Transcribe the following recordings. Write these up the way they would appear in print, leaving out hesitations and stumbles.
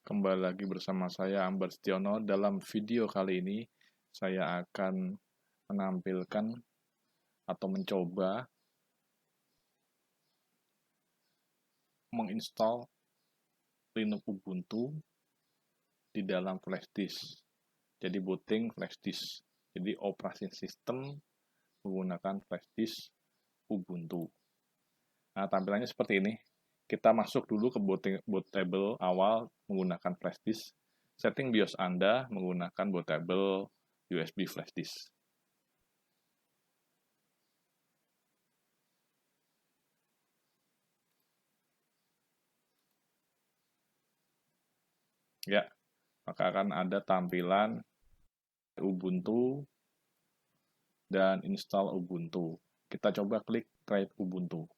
Kembali lagi bersama saya Ambar Setiono. Dalam video kali ini saya akan menampilkan atau mencoba menginstal Linux Ubuntu di dalam flash disk. Jadi booting flash disk. Jadi operasi sistem menggunakan flash disk Ubuntu. Nah, tampilannya seperti ini. Kita masuk dulu ke bootable awal menggunakan flash disk. Setting BIOS Anda menggunakan bootable USB flash disk. Ya, maka akan ada tampilan Ubuntu dan install Ubuntu. Kita coba klik try Ubuntu.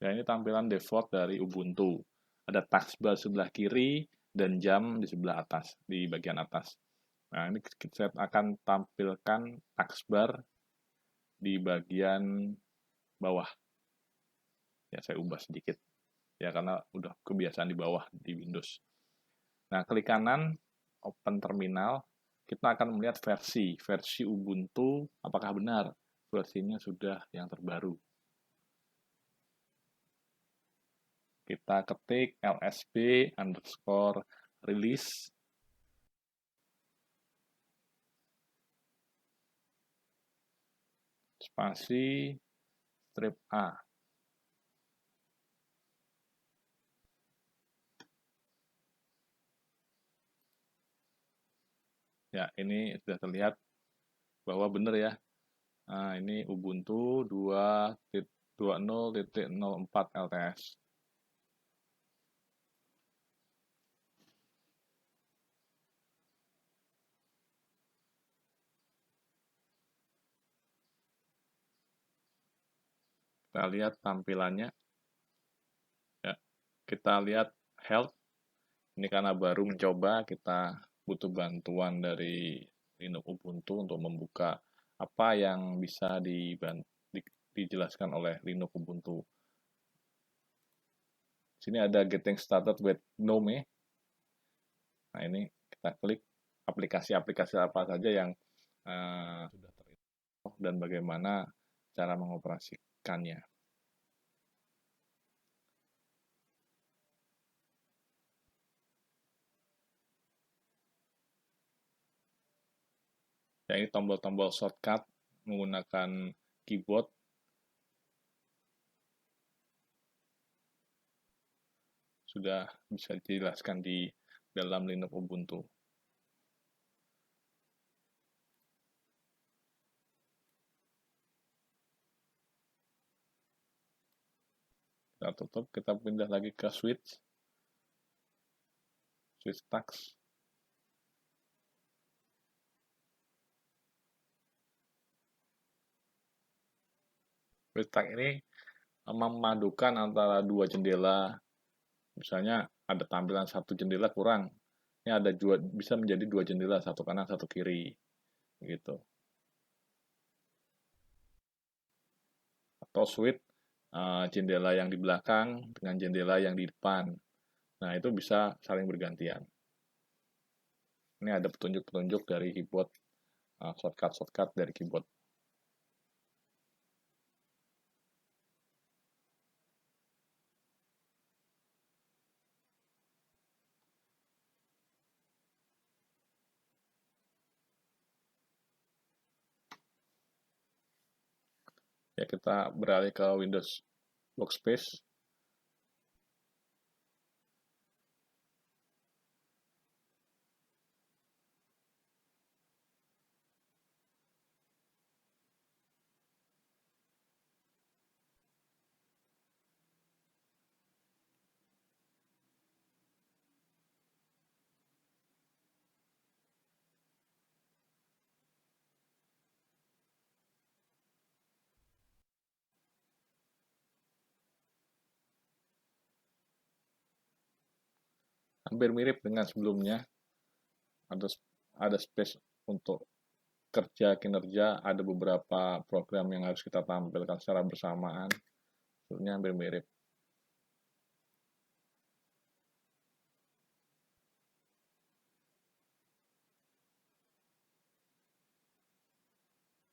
Ya, ini tampilan default dari Ubuntu. Ada taskbar sebelah kiri dan jam di sebelah atas, di bagian atas. Nah, ini saya akan tampilkan taskbar di bagian bawah. Ya, saya ubah sedikit. Ya, karena udah kebiasaan di bawah di Windows. Nah, klik kanan, open terminal, kita akan melihat versi Ubuntu, apakah benar versinya sudah yang terbaru. Kita ketik lsb_release spasi strip A. Ya, ini sudah terlihat bahwa benar ya. Nah, ini Ubuntu 2.20.04 LTS. Kita lihat tampilannya. Ya, kita lihat health. Ini karena baru mencoba, kita butuh bantuan dari Linux Ubuntu untuk membuka apa yang bisa dijelaskan oleh Linux Ubuntu. Sini ada Getting Started with GNOME. Nah, ini kita klik aplikasi-aplikasi apa saja yang sudah terinstall dan bagaimana cara mengoperasikannya. Ya, ini tombol-tombol shortcut menggunakan keyboard. Sudah bisa dijelaskan di dalam Linux Ubuntu. Kita tutup, kita pindah lagi ke switch task. Switch task ini memadukan antara dua jendela. Misalnya ada tampilan satu jendela kurang, ini ada bisa menjadi dua jendela, satu kanan satu kiri gitu. Atau switch jendela yang di belakang dengan jendela yang di depan. Nah, itu bisa saling bergantian. Ini ada petunjuk-petunjuk dari keyboard, shortcut dari keyboard. Ya, kita beralih ke Windows Workspace. Hampir mirip dengan sebelumnya. ada space untuk kerja kinerja, ada beberapa program yang harus kita tampilkan secara bersamaan, sebenarnya hampir mirip.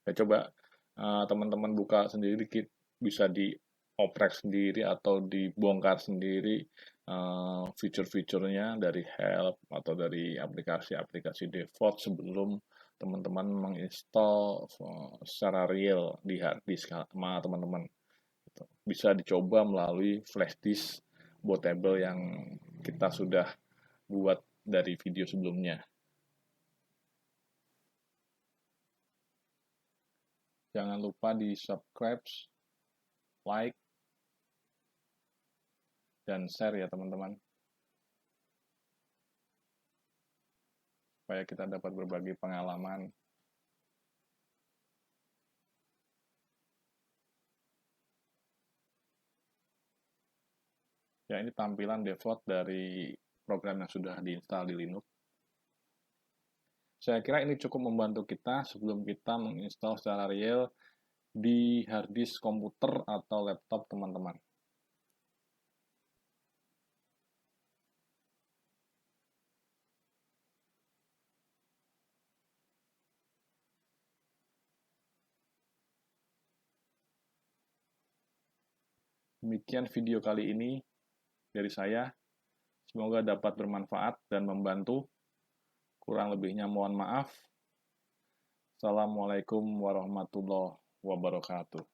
Ya coba teman-teman buka sendiri, bisa dioprek sendiri atau dibongkar sendiri fitur-fiturnya dari help atau dari aplikasi-aplikasi default sebelum teman-teman menginstal secara real di hard disk sama teman-teman. Bisa dicoba melalui flash disk bootable yang kita sudah buat dari video sebelumnya. Jangan lupa di subscribe, like, dan share ya teman-teman, supaya kita dapat berbagi pengalaman. Ya, ini tampilan default dari program yang sudah diinstal di Linux. Saya kira ini cukup membantu kita sebelum kita menginstal secara real di hard disk komputer atau laptop teman-teman. Demikian video kali ini dari saya. Semoga dapat bermanfaat dan membantu. Kurang lebihnya mohon maaf. Assalamualaikum warahmatullahi wabarakatuh.